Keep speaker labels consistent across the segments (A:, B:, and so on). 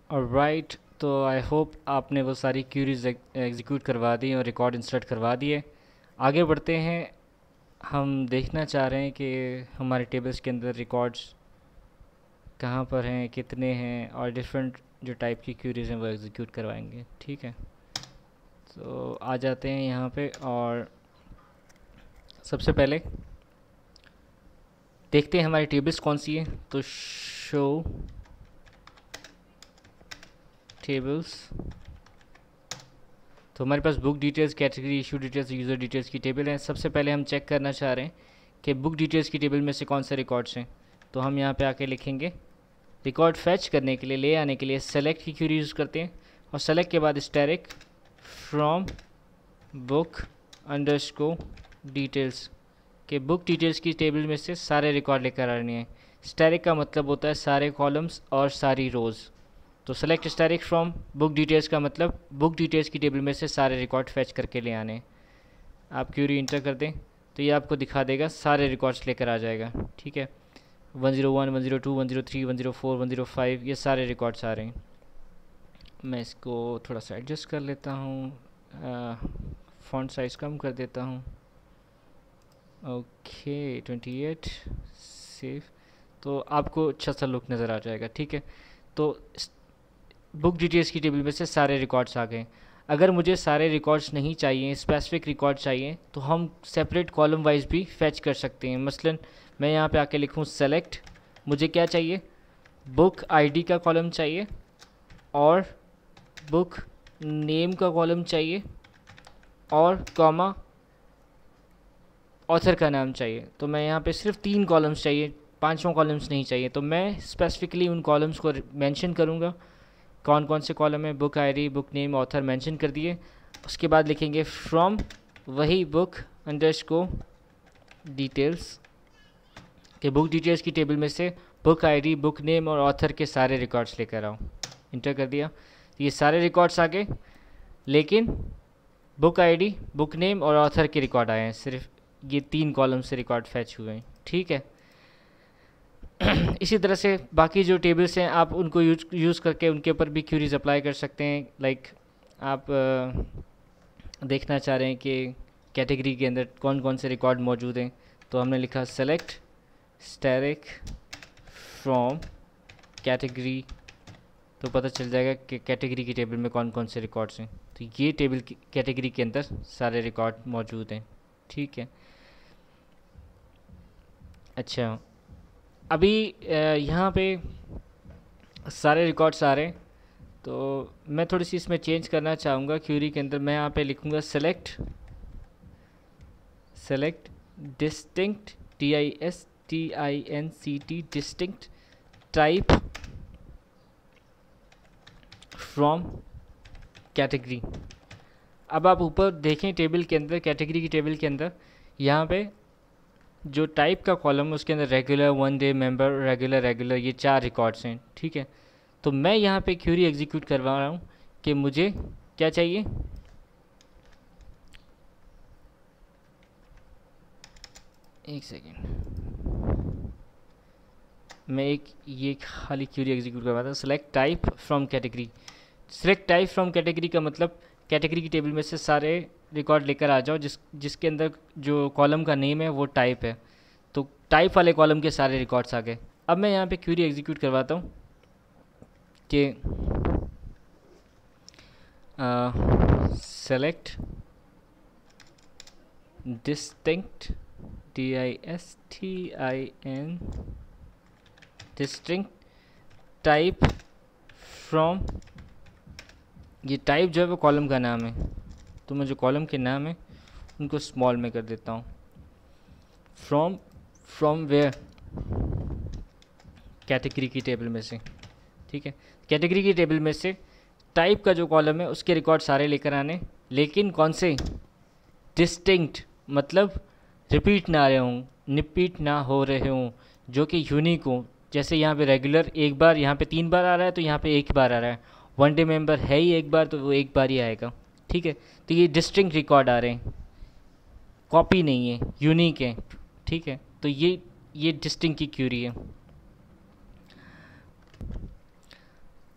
A: Alright, तो I hope आपने वो सारी क्यूरीज एग्जीक्यूट करवा दी और रिकॉर्ड इंसर्ट करवा दिए। आगे बढ़ते हैं। हम देखना चाह रहे हैं कि हमारे टेबल्स के अंदर रिकॉर्ड्स कहाँ पर हैं, कितने हैं, और डिफरेंट जो टाइप की क्यूरीज हैं वो एग्जीक्यूट करवाएंगे। ठीक है, तो आ जाते हैं यहाँ पे और सबसे पहले देखते हैं हमारी टेबल्स कौन सी है। तो शो टेबल्स, तो हमारे पास book details, category, issue details, user details की टेबल है। सबसे पहले हम चेक करना चाह रहे हैं कि बुक डिटेल्स की टेबल में से कौन से रिकॉर्ड्स हैं। तो हम यहाँ पे आके लिखेंगे रिकॉर्ड फैच करने के लिए, ले आने के लिए सेलेक्ट की क्यूरी यूज़ करते हैं और सेलेक्ट के बाद static from book underscore details के बुक डिटेल्स की टेबल में से सारे रिकॉर्ड लेकर आने हैं। स्टैटिक का मतलब होता है सारे कॉलम्स और सारी रोज़। तो select static from book details का मतलब बुक डिटेल्स की टेबल में से सारे रिकॉर्ड फैच करके ले आने। आप क्यूरी इंटर कर दें तो ये आपको दिखा देगा, सारे रिकॉर्ड्स लेकर आ जाएगा। ठीक है, 101, 102, 103, 104, 105 ये सारे रिकॉर्ड्स आ रहे हैं। मैं इसको थोड़ा सा एडजस्ट कर लेता हूँ, फ़ॉन्ट साइज़ कम कर देता हूँ। ओके 28, सेव, तो आपको अच्छा सा लुक नज़र आ जाएगा। ठीक है, तो बुक डिटेल्स की टेबल में से सारे रिकॉर्ड्स आ गए। अगर मुझे सारे रिकॉर्ड्स नहीं चाहिए, स्पेसिफिक रिकॉर्ड चाहिए, तो हम सेपरेट कॉलम वाइज भी फैच कर सकते हैं। मसलन मैं यहाँ पे आके लिखूँ सेलेक्ट, मुझे क्या चाहिए, बुक आईडी का कॉलम चाहिए और बुक नेम का कॉलम चाहिए और कॉमा ऑथर का नाम चाहिए। तो मैं यहाँ पे सिर्फ 3 कॉलम्स चाहिए, 5वां कॉलम्स नहीं चाहिए। तो मैं स्पेसिफिकली उन कॉलम्स को मेंशन करूँगा, कौन कौन से कॉलम है, book ID, book name, author mention कर दिए। उसके बाद लिखेंगे फ्रॉम वही बुक अंडरस्कोर डिटेल्स के बुक डिटेल्स की टेबल में से बुक आईडी, बुक नेम और ऑथर के सारे रिकॉर्ड्स लेकर आओ। इंटर कर दिया, तो ये सारे रिकॉर्ड्स आ गए, लेकिन बुक आईडी, बुक नेम और ऑथर के रिकॉर्ड आए हैं, सिर्फ ये 3 कॉलम से रिकॉर्ड फैच हुए हैं। ठीक है, इसी तरह से बाकी जो टेबल्स हैं आप उनको यूज़ करके उनके ऊपर भी क्यूरीज अप्लाई कर सकते हैं। लाइक आप देखना चाह रहे हैं कि कैटेगरी के अंदर कौन कौन से रिकॉर्ड मौजूद हैं, तो हमने लिखा सेलेक्ट स्टैटिक फ्रॉम कैटेगरी, तो पता चल जाएगा कि कैटेगरी की टेबल में कौन कौन से रिकॉर्ड्स हैं। तो ये टेबल की कैटेगरी के अंदर सारे रिकॉर्ड मौजूद हैं। ठीक है, अच्छा, अभी यहाँ पे सारे रिकॉर्ड्स आ रहे हैं, तो मैं थोड़ी सी इसमें चेंज करना चाहूँगा। क्यूरी के अंदर मैं यहाँ पे लिखूँगा select distinct, DISTINCT distinct type from category. अब आप ऊपर देखें टेबल के अंदर, कैटेगरी की टेबल के अंदर यहाँ पे जो टाइप का कॉलम है उसके अंदर regular, one day member, regular ये 4 रिकॉर्ड्स हैं। ठीक है, तो मैं यहाँ पे क्यूरी एग्जीक्यूट करवा रहा हूँ कि मुझे क्या चाहिए, एक सेकेंड, मैं ये खाली क्यूरी एग्जीक्यूट करवाता हूँ। Select type from category, select type from category का मतलब कैटेगरी की टेबल में से सारे रिकॉर्ड लेकर आ जाओ जिसके अंदर जो कॉलम का नेम है वो टाइप है। तो टाइप वाले कॉलम के सारे रिकॉर्ड्स आ गए। अब मैं यहाँ पे क्यूरी एग्जीक्यूट करवाता हूँ कि select distinct, DISTIN distinct type from, ये टाइप जो है वो कॉलम का नाम है, तो मैं जो कॉलम के नाम है उनको स्मॉल में कर देता हूँ। फ्रॉम वेयर, कैटेगरी की टेबल में से। ठीक है, कैटेगरी की टेबल में से टाइप का जो कॉलम है उसके रिकॉर्ड सारे लेकर आने, लेकिन कौन से, डिस्टिंक्ट, मतलब रिपीट ना हो रहे हों, जो कि यूनिक हों। जैसे यहाँ पे रेगुलर एक बार, यहाँ पे 3 बार आ रहा है तो यहाँ पे एक बार आ रहा है। वन डे मेंबर है ही एक बार, तो वो एक बार ही आएगा। ठीक है, तो ये डिस्टिंक्ट रिकॉर्ड आ रहे हैं, कॉपी नहीं है, यूनिक है। ठीक है, तो ये डिस्टिंक्ट की क्यूरी है।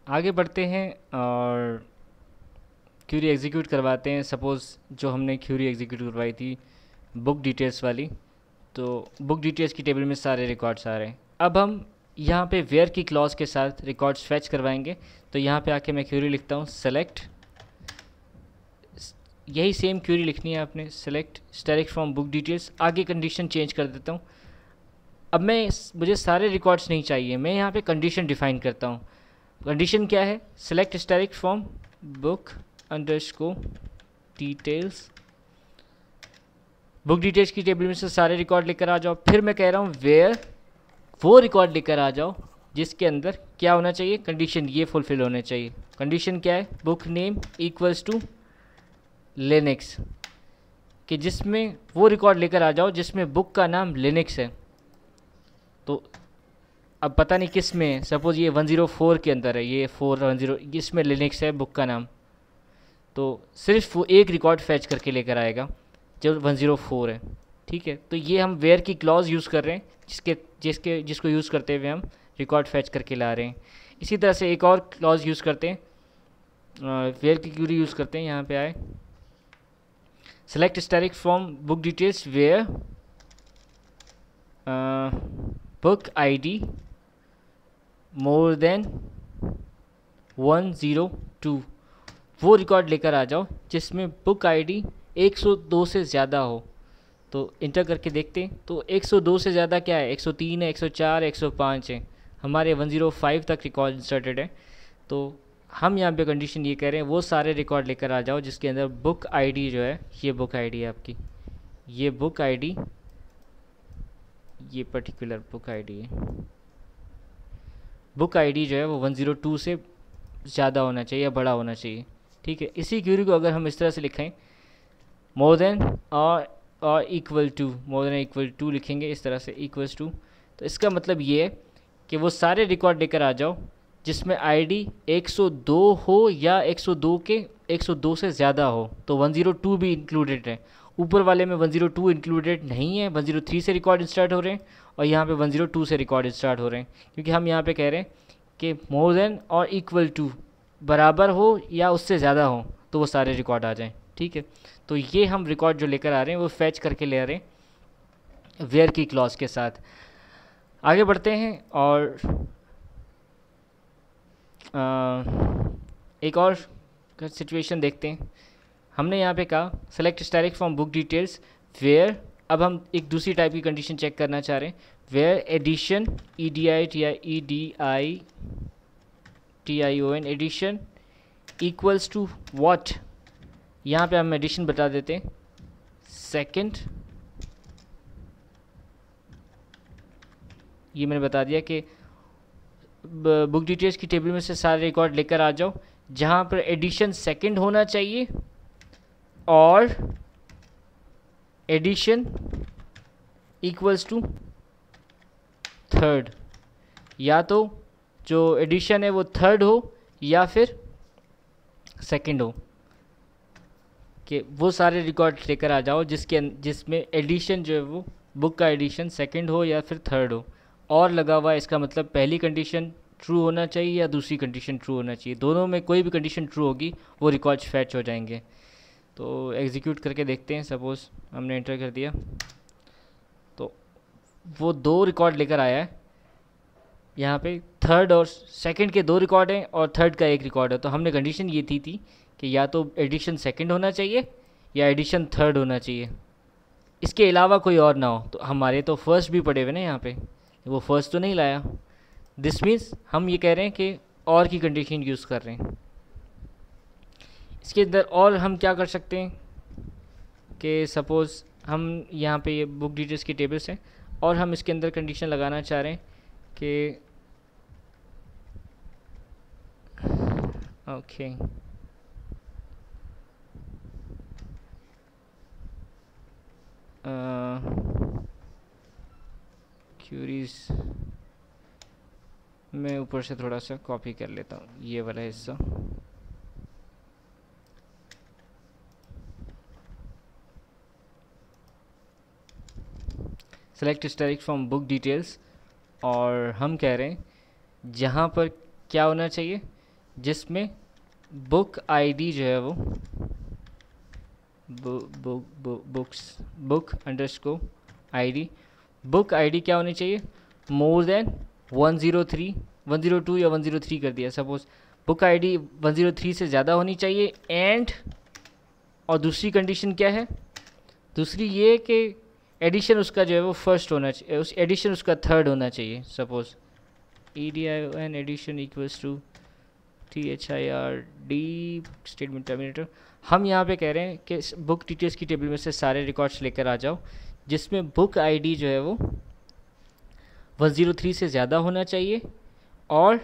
A: आगे बढ़ते हैं और क्यूरी एग्जीक्यूट करवाते हैं। सपोज़ जो हमने क्यूरी एग्जीक्यूट करवाई थी बुक डिटेल्स वाली, तो बुक डिटेल्स की टेबल में सारे रिकॉर्ड्स आ रहे हैं। अब हम यहाँ पे वेयर की क्लॉज के साथ रिकॉर्ड्स फैच करवाएंगे। तो यहाँ पे आके मैं क्यूरी लिखता हूँ सेलेक्ट, यही सेम क्यूरी लिखनी है आपने, select static from book details. आगे कंडीशन चेंज कर देता हूँ। अब मुझे सारे रिकॉर्ड्स नहीं चाहिए, मैं यहाँ पे कंडीशन डिफाइन करता हूँ। कंडीशन क्या है, select static from book underscore details, book details की टेबल में से सारे रिकॉर्ड लेकर आ जाओ। फिर मैं कह रहा हूँ वेयर, वो रिकॉर्ड लेकर आ जाओ जिसके अंदर क्या होना चाहिए, कंडीशन ये फुलफिल होने चाहिए। कंडीशन क्या है, book name equals to Linux, कि जिसमें वो रिकॉर्ड लेकर आ जाओ जिसमें बुक का नाम लिनक्स है। तो अब पता नहीं किस में है, सपोज ये 104 के अंदर है, ये 410 इसमें लिनक्स है बुक का नाम, तो सिर्फ वो एक रिकॉर्ड फैच करके लेकर आएगा जो 104 है। ठीक है, तो ये हम वेयर की क्लॉज यूज़ कर रहे हैं जिसको यूज़ करते हुए हम रिकॉर्ड फैच करके ला रहे हैं। इसी तरह से एक और क्लॉज यूज़ करते हैं, वेयर की क्यूरी यूज़ करते हैं। यहाँ पे आए select static from book details where book ID more than 102, वो रिकॉर्ड लेकर आ जाओ जिसमें बुक आईडी 102 से ज़्यादा हो। तो इंटर करके देखते हैं, तो 102 से ज़्यादा क्या है, 103 है, 104, 105 है, हमारे 105 तक रिकॉर्ड इंसर्टेड है। तो हम यहाँ पे कंडीशन ये कह रहे हैं वो सारे रिकॉर्ड लेकर आ जाओ जिसके अंदर बुक आईडी जो है, ये बुक आईडी है आपकी, ये बुक आईडी, ये पर्टिकुलर बुक आईडी है, बुक आईडी जो है वो 102 से ज़्यादा होना चाहिए या बड़ा होना चाहिए। ठीक है, इसी क्यूरी को अगर हम इस तरह से लिखें, मोर देन और equal to, more than equal to लिखेंगे इस तरह से, इक्वल्स टू, तो इसका मतलब ये है कि वो सारे रिकॉर्ड लेकर आ जाओ जिसमें आईडी 102 हो या 102 से ज़्यादा हो। तो 102 भी इंक्लूडेड है, ऊपर वाले में 102 इंक्लूडेड नहीं है, 103 से रिकॉर्ड स्टार्ट हो रहे हैं और यहाँ पे 102 से रिकॉर्ड स्टार्ट हो रहे हैं, क्योंकि हम यहाँ पे कह रहे हैं कि मोर देन और इक्वल टू, बराबर हो या उससे ज़्यादा हो, तो वो सारे रिकॉर्ड आ जाएं। ठीक है, तो ये हम रिकॉर्ड जो लेकर आ रहे हैं वो फैच करके ले आ रहे हैं वेयर की क्लॉज के साथ। आगे बढ़ते हैं और एक और सिचुएशन देखते हैं। हमने यहाँ पे कहा select static from book details where, अब हम एक दूसरी टाइप की कंडीशन चेक करना चाह रहे हैं, where edition EDITION edition equals to what, यहाँ पे हम एडिशन बता देते हैं सेकंड, ये मैंने बता दिया कि बुक डिटेल्स की टेबल में से सारे रिकॉर्ड लेकर आ जाओ जहाँ पर एडिशन सेकंड होना चाहिए और एडिशन इक्वल्स टू थर्ड, या तो जो एडिशन है वो थर्ड हो या फिर सेकंड हो, कि वो सारे रिकॉर्ड लेकर आ जाओ जिसमें एडिशन जो है वो बुक का एडिशन सेकंड हो या फिर थर्ड हो। और लगा हुआ है, इसका मतलब पहली कंडीशन ट्रू होना चाहिए या दूसरी कंडीशन ट्रू होना चाहिए, दोनों में कोई भी कंडीशन ट्रू होगी वो रिकॉर्ड्स फैच हो जाएंगे। तो एग्जीक्यूट करके देखते हैं, सपोज़ हमने एंटर कर दिया तो वो 2 रिकॉर्ड लेकर आया है, यहाँ पे थर्ड और सेकंड के 2 रिकॉर्ड हैं और थर्ड का 1 रिकॉर्ड है। तो हमने कंडीशन ये थी कि या तो एडिशन सेकंड होना चाहिए या एडिशन थर्ड होना चाहिए, इसके अलावा कोई और ना हो। तो हमारे तो फर्स्ट भी पड़े हुए ना यहाँ पे, वो फर्स्ट तो नहीं लाया, दिस मीन्स हम ये कह रहे हैं कि और की कंडीशन यूज़ कर रहे हैं। इसके अंदर और हम क्या कर सकते हैं कि सपोज़ हम यहाँ पे ये बुक डिटेल्स की टेबल्स हैं और हम इसके अंदर कंडीशन लगाना चाह रहे हैं कि ओके क्यूरीज मैं ऊपर से थोड़ा सा कॉपी कर लेता हूँ ये वाला हिस्सा। Select static from book details, और हम कह रहे हैं जहाँ पर क्या होना चाहिए, जिसमें बुक आईडी जो है वो book underscore ID, book ID क्या होनी चाहिए, मोर देन 103, 102 या 103 कर दिया सपोज, बुक आईडी 103 से ज़्यादा होनी चाहिए एंड, और दूसरी कंडीशन क्या है, दूसरी ये कि एडिशन उसका जो है वो फर्स्ट होना चाहिए, उस एडिशन उसका थर्ड होना चाहिए। Suppose EDION edition equals to THIRD statement terminator. हम यहाँ पे कह रहे हैं कि बुक डिटेल्स की टेबल में से सारे रिकॉर्ड्स लेकर आ जाओ जिसमें बुक आईडी जो है वो 103 से ज़्यादा होना चाहिए और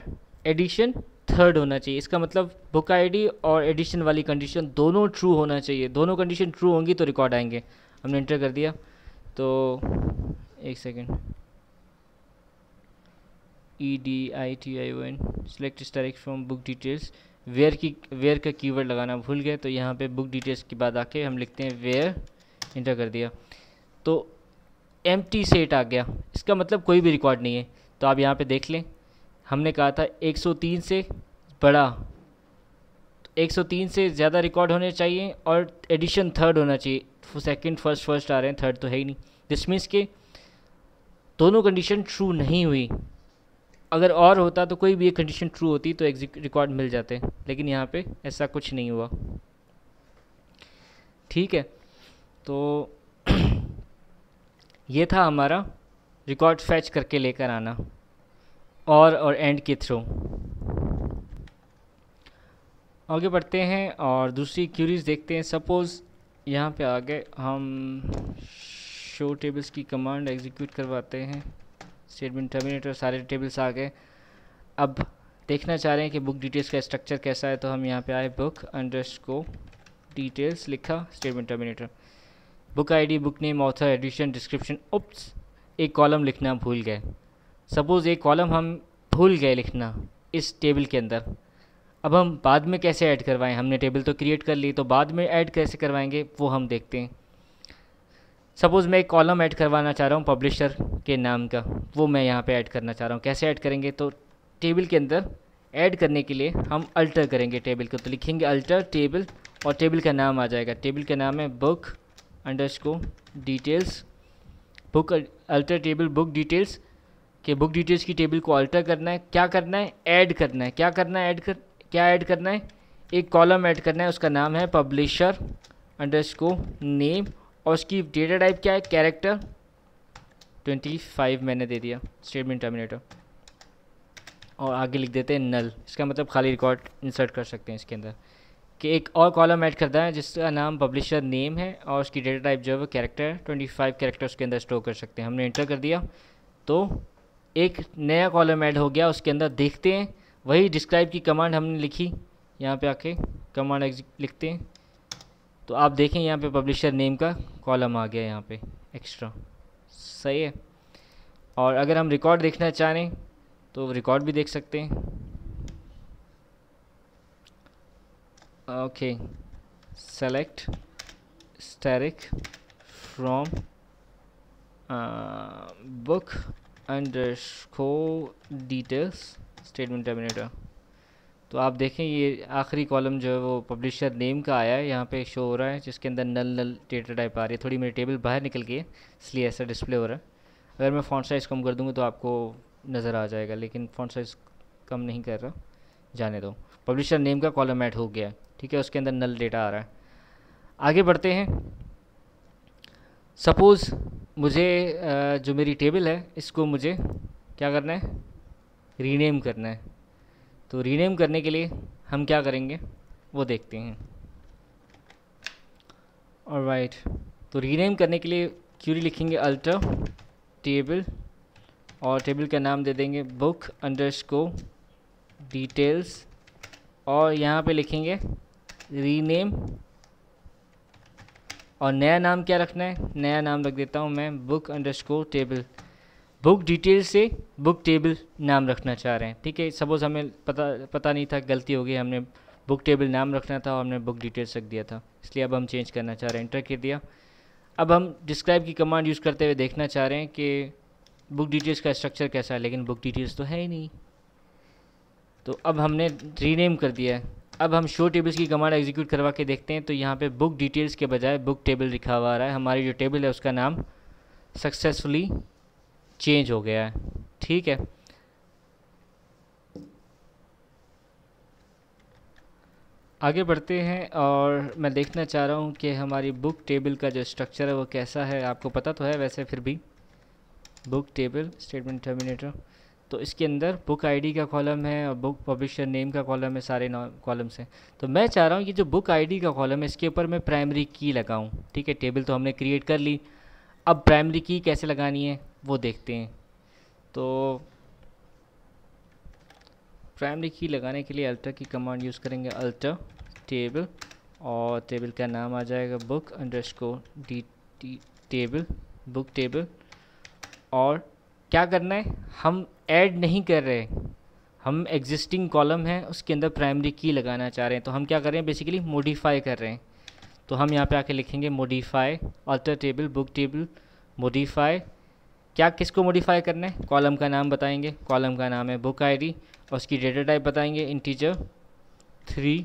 A: एडिशन थर्ड होना चाहिए। इसका मतलब बुक आईडी और एडिशन वाली कंडीशन दोनों ट्रू होना चाहिए, दोनों कंडीशन ट्रू होंगी तो रिकॉर्ड आएंगे। हमने एंटर कर दिया तो एक second, EDITION select direct from book details, where का कीवर्ड लगाना भूल गए तो यहाँ पे बुक डिटेल्स के बाद आके हम लिखते हैं वेयर, एंटर कर दिया तो एम्प्टी सेट आ गया। इसका मतलब कोई भी रिकॉर्ड नहीं है। तो आप यहाँ पे देख लें, हमने कहा था 103 से बड़ा, तो 103 से ज़्यादा रिकॉर्ड होने चाहिए और एडिशन थर्ड होना चाहिए। सेकंड फर्स्ट आ रहे हैं, थर्ड तो है ही नहीं। दिस मीन्स के दोनों कंडीशन ट्रू नहीं हुई। अगर और होता तो कोई भी एक कंडीशन ट्रू होती तो रिकॉर्ड मिल जाते, लेकिन यहाँ पे ऐसा कुछ नहीं हुआ। ठीक है, तो ये था हमारा रिकॉर्ड फैच करके लेकर आना और एंड के थ्रू। आगे बढ़ते हैं और दूसरी क्यूरीज देखते हैं। सपोज़ यहाँ पे आ गए, हम शो टेबल्स की कमांड एग्जीक्यूट करवाते हैं, स्टेटमेंट टर्मिनेटर, सारे टेबल्स आ गए। अब देखना चाह रहे हैं कि बुक डिटेल्स का स्ट्रक्चर कैसा है, तो हम यहाँ पे आए, बुक अंडरस्कोर डिटेल्स लिखा, statement terminator, book ID, book name, author, edition, description. Oops, एक कॉलम लिखना भूल गए। सपोज़ एक कॉलम हम भूल गए लिखना इस टेबल के अंदर, अब हम बाद में कैसे ऐड करवाएं? हमने टेबल तो क्रिएट कर ली, तो बाद में ऐड कैसे करवाएंगे वो हम देखते हैं। सपोज़ मैं एक कॉलम ऐड करवाना चाह रहा हूँ पब्लिशर के नाम का, वो मैं यहाँ पे ऐड करना चाह रहा हूँ। कैसे ऐड करेंगे? तो टेबल के अंदर ऐड करने के लिए हम अल्टर करेंगे टेबल को, तो लिखेंगे अल्टर टेबल और टेबल का नाम आ जाएगा। टेबल का नाम है book underscore details, book alter table book details के बुक डिटेल्स की टेबल को अल्टर करना है। क्या करना है? ऐड करना है। क्या करना है? क्या ऐड करना है? एक कॉलम ऐड करना है, उसका नाम है पब्लिशर अंडरस्कोर नेम और उसकी डेटा टाइप क्या है? कैरेक्टर 25 मैंने दे दिया, स्टेटमेंट टर्मिनेटर, और आगे लिख देते हैं नल। इसका मतलब खाली रिकॉर्ड इंसर्ट कर सकते हैं इसके अंदर। कि एक और कॉलम ऐड करता है जिसका नाम पब्लिशर नेम है और उसकी डेटा टाइप जो है वो कैरेक्टर है, 25 कैरेक्टर उसके अंदर स्टोर कर सकते हैं। हमने एंटर कर दिया तो एक नया कॉलम ऐड हो गया। उसके अंदर देखते हैं वही डिस्क्राइब की कमांड हमने लिखी, यहाँ पे आके कमांड लिखते हैं तो आप देखें यहाँ पे पब्लिशर नेम का कॉलम आ गया यहाँ पे एक्स्ट्रा। सही है। और अगर हम रिकॉर्ड देखना चाहें तो रिकॉर्ड भी देख सकते हैं। Okay, select static from book underscore details statement terminator. तो आप देखें ये आखिरी कॉलम जो है वो पब्लिशर नेम का आया है, यहाँ पे शो हो रहा है, जिसके अंदर नल डेटा टाइप आ रही है। थोड़ी मेरी टेबल बाहर निकल गई है इसलिए ऐसा डिस्प्ले हो रहा है। अगर मैं फॉन्ट साइज़ कम कर दूँगा तो आपको नज़र आ जाएगा, लेकिन फॉन्ट साइज़ कम नहीं कर रहा, जाने दो। पब्लिशर नेम का कॉलम ऐड हो गया, ठीक है, उसके अंदर नल डेटा आ रहा है। आगे बढ़ते हैं। सपोज़ मुझे जो मेरी टेबल है इसको मुझे क्या करना है? रीनेम करना है। तो रीनेम करने के लिए हम क्या करेंगे वो देखते हैं। ऑलराइट, तो रीनेम करने के लिए क्यूरी लिखेंगे अल्टर टेबल और टेबल का नाम दे देंगे बुक अंडरस्कोर डिटेल्स और यहाँ पे लिखेंगे रीनेम और नया नाम क्या रखना है? नया नाम रख देता हूँ मैं book underscore table. Book detail से बुक टेबल नाम रखना चाह रहे हैं, ठीक है। सपोज़ हमें पता नहीं था, गलती हो गई, हमने बुक टेबल नाम रखना था और हमने बुक डिटेल्स रख दिया था, इसलिए अब हम चेंज करना चाह रहे हैं। एंटर कर दिया। अब हम डिस्क्राइब की कमांड यूज़ करते हुए देखना चाह रहे हैं कि बुक डिटेल्स का स्ट्रक्चर कैसा है, लेकिन बुक डिटेल्स तो है ही नहीं। तो अब हमने रीनेम कर दिया है। अब हम शो टेबल्स की कमांड एग्जीक्यूट करवा के देखते हैं, तो यहाँ पे बुक डिटेल्स के बजाय बुक टेबल लिखा हुआ आ रहा है। हमारी जो टेबल है उसका नाम सक्सेसफुली चेंज हो गया है। ठीक है, आगे बढ़ते हैं और मैं देखना चाह रहा हूँ कि हमारी बुक टेबल का जो स्ट्रक्चर है वो कैसा है। आपको पता तो है वैसे, फिर भी बुक टेबल स्टेटमेंट टर्मिनेटर, तो इसके अंदर बुक आईडी का कॉलम है और बुक पब्लिशर नेम का कॉलम है, सारे कॉलम्स हैं। तो मैं चाह रहा हूँ ये जो बुक आईडी का कॉलम है इसके ऊपर मैं प्राइमरी की लगाऊँ। ठीक है, टेबल तो हमने क्रिएट कर ली, अब प्राइमरी की कैसे लगानी है वो देखते हैं। तो प्राइमरी की लगाने के लिए अल्टर की कमांड यूज़ करेंगे, अल्टर टेबल, और टेबल का नाम आ जाएगा book underscore D table, book table. और क्या करना है, हम ऐड नहीं कर रहे, हम एग्जिस्टिंग कॉलम है उसके अंदर प्राइमरी की लगाना चाह रहे हैं। तो हम क्या कर रहे हैं, बेसिकली मॉडिफाई कर रहे हैं। तो हम यहाँ पे आके लिखेंगे modify alter table book table modify. क्या किसको मॉडिफाई करना है, कॉलम का नाम बताएंगे, कॉलम का नाम है बुक आईडी और उसकी डेटा टाइप बताएंगे इंटीजर 3।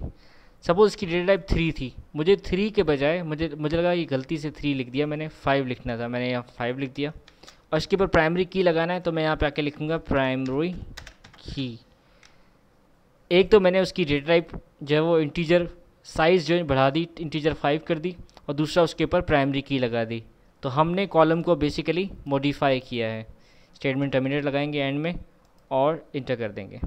A: सपोज इसकी डेटा टाइप 3 थी, मुझे 3 के बजाय मुझे लगा ये गलती से 3 लिख दिया, मैंने 5 लिखना था, मैंने यहाँ 5 लिख दिया। और इसके ऊपर प्राइमरी की लगाना है, तो मैं यहाँ पे आके लिखूँगा प्राइमरी की। एक तो मैंने उसकी डेटा टाइप जो है वो इंटीजर साइज़ जो है बढ़ा दी, इंटीजर 5 कर दी, और दूसरा उसके ऊपर प्राइमरी की लगा दी। तो हमने कॉलम को बेसिकली मॉडिफाई किया है। स्टेटमेंट टर्मिनेट लगाएंगे एंड में और इंटर कर देंगे।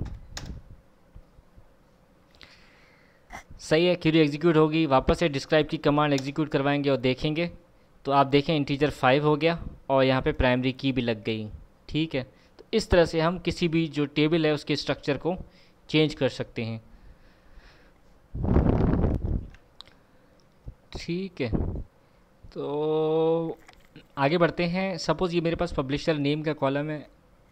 A: सही है, क्वेरी एग्जीक्यूट होगी, वापस से डिस्क्राइब की कमांड एग्जीक्यूट करवाएंगे और देखेंगे। तो आप देखें इंटीजर 5 हो गया और यहाँ पे प्राइमरी की भी लग गई। ठीक है, तो इस तरह से हम किसी भी जो टेबल है उसके स्ट्रक्चर को चेंज कर सकते हैं। ठीक है, तो आगे बढ़ते हैं। सपोज़ ये मेरे पास पब्लिशर नेम का कॉलम है,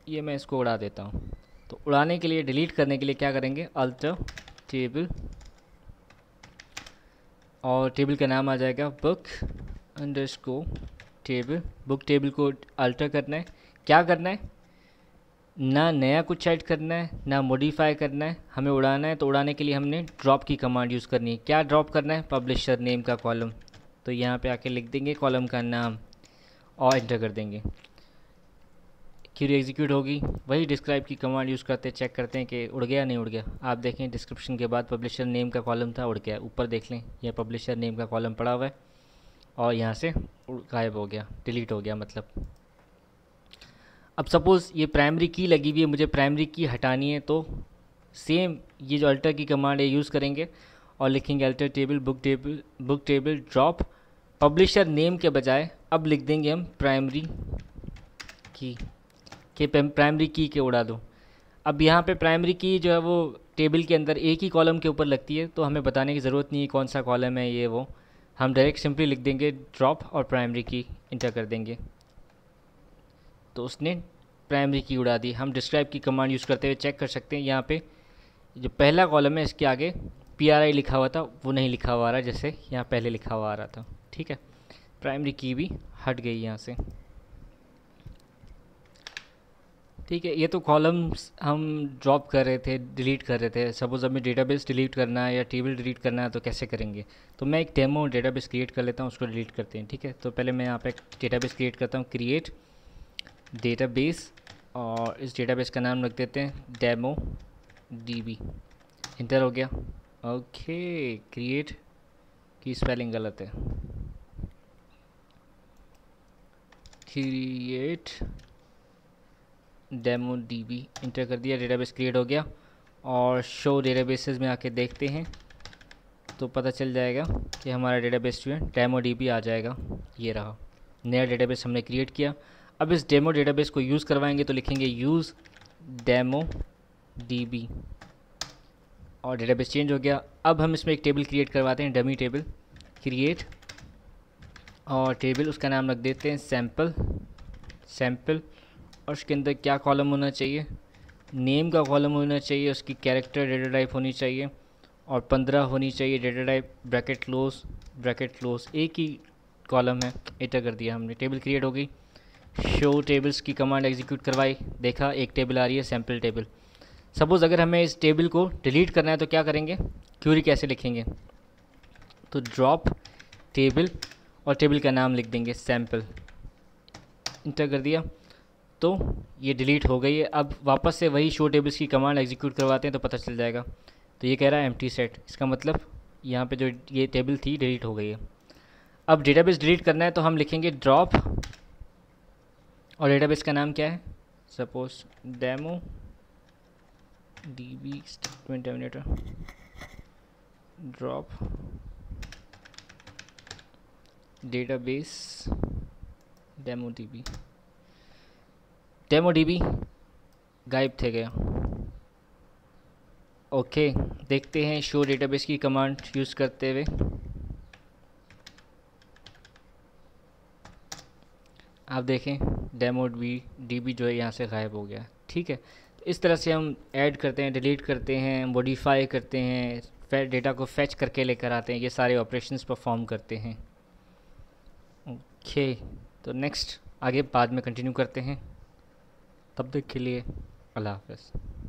A: ये मैं इसको उड़ा देता हूँ। तो उड़ाने के लिए, डिलीट करने के लिए क्या करेंगे, अल्टर टेबल, और टेबल का नाम आ जाएगा book underscore table. Book table को अल्टर करना है। क्या करना है, ना नया कुछ ऐड करना है ना मॉडिफाई करना है, हमें उड़ाना है। तो उड़ाने के लिए हमने ड्रॉप की कमांड यूज़ करनी है। क्या ड्रॉप करना है, पब्लिशर नेम का कॉलम। तो यहाँ पे आके लिख देंगे कॉलम का नाम और एंटर कर देंगे। क्वेरी एग्जीक्यूट होगी, वही डिस्क्राइब की कमांड यूज़ करते चेक करते हैं कि उड़ गया नहीं उड़ गया। आप देखें डिस्क्रिप्शन के बाद पब्लिशर नेम का कॉलम था, उड़ गया। ऊपर देख लें, यह पब्लिशर नेम का कॉलम पड़ा हुआ है और यहाँ से गायब हो गया, डिलीट हो गया मतलब। अब सपोज़ ये प्राइमरी की लगी हुई है, मुझे प्राइमरी की हटानी है, तो सेम ये जो अल्टर की कमांड है यूज़ करेंगे और लिखेंगे alter table book table drop publisher name के बजाय अब लिख देंगे हम प्राइमरी की के प्राइमरी की के उड़ा दो। अब यहाँ पे प्राइमरी की जो है वो टेबल के अंदर एक ही कॉलम के ऊपर लगती है, तो हमें बताने की ज़रूरत नहीं है कौन सा कॉलम है ये वो, हम डायरेक्ट सिंपली लिख देंगे ड्रॉप और प्राइमरी की इंटर कर देंगे। तो उसने प्राइमरी की उड़ा दी। हम डिस्क्राइब की कमांड यूज़ करते हुए चेक कर सकते हैं, यहाँ पे जो पहला कॉलम है इसके आगे PRI लिखा हुआ था वो नहीं लिखा हुआ आ रहा, जैसे यहाँ पहले लिखा हुआ आ रहा था। ठीक है, प्राइमरी की भी हट गई यहाँ से। ठीक है, ये तो कॉलम्स हम ड्रॉप कर रहे थे, डिलीट कर रहे थे। सपोज़ हमें डेटाबेस डिलीट करना है या टेबल डिलीट करना है तो कैसे करेंगे। तो मैं एक डेमो डेटाबेस क्रिएट कर लेता हूँ, उसको डिलीट करते हैं। ठीक है, तो पहले मैं यहाँ पे एक डेटाबेस क्रिएट करता हूँ, क्रिएट डेटाबेस, और इस डेटाबेस का नाम रख देते हैं डेमो DB। इंटर हो गया। ओके, क्रिएट की स्पेलिंग गलत है, क्रिएट डेमो DB इंटर कर दिया, डेटाबेस क्रिएट हो गया। और शो डेटाबेसेस में आके देखते हैं तो पता चल जाएगा कि हमारा डेटाबेस जो है डेमो DB आ जाएगा। ये रहा, नया डेटाबेस हमने क्रिएट किया। अब इस डेमो डेटाबेस को यूज़ करवाएंगे तो लिखेंगे यूज़ डेमो DB और डेटाबेस चेंज हो गया। अब हम इसमें एक टेबल क्रिएट करवाते हैं, डमी टेबल क्रिएट, और टेबल उसका नाम रख देते हैं सैम्पल। और उसके अंदर क्या कॉलम होना चाहिए, नेम का कॉलम होना चाहिए, उसकी कैरेक्टर डेटा टाइप होनी चाहिए और 15 होनी चाहिए डेटा टाइप, ब्रैकेट क्लोज, एक ही कॉलम है। एंटर कर दिया हमने, टेबल क्रिएट हो गई। शो टेबल्स की कमांड एग्जीक्यूट करवाई, देखा एक टेबल आ रही है, सैम्पल टेबल। सपोज़ अगर हमें इस टेबल को डिलीट करना है तो क्या करेंगे, क्यूरी कैसे लिखेंगे, तो ड्रॉप टेबल और टेबल का नाम लिख देंगे सैम्पल, इंटर कर दिया तो ये डिलीट हो गई है। अब वापस से वही शो टेबल्स की कमांड एग्जीक्यूट करवाते हैं तो पता चल जाएगा। तो ये कह रहा है एम्प्टी सेट, इसका मतलब यहाँ पे जो ये टेबल थी डिलीट हो गई है। अब डेटाबेस डिलीट करना है तो हम लिखेंगे ड्रॉप, और डेटाबेस का नाम क्या है, suppose demo db statement terminator drop database demo db गायब थे गया। ओके, देखते हैं शो डेटाबेस की कमांड यूज़ करते हुए। आप देखें डेमो db जो है यहाँ से गायब हो गया। ठीक है, तो इस तरह से हम ऐड करते हैं, डिलीट करते हैं, मॉडिफाई करते हैं, डेटा को फैच करके लेकर आते हैं, ये सारे ऑपरेशंस परफॉर्म करते हैं। ओके, तो नेक्स्ट आगे बाद में कंटिन्यू करते हैं। तब तक के लिए अल्लाह हाफ़िज़।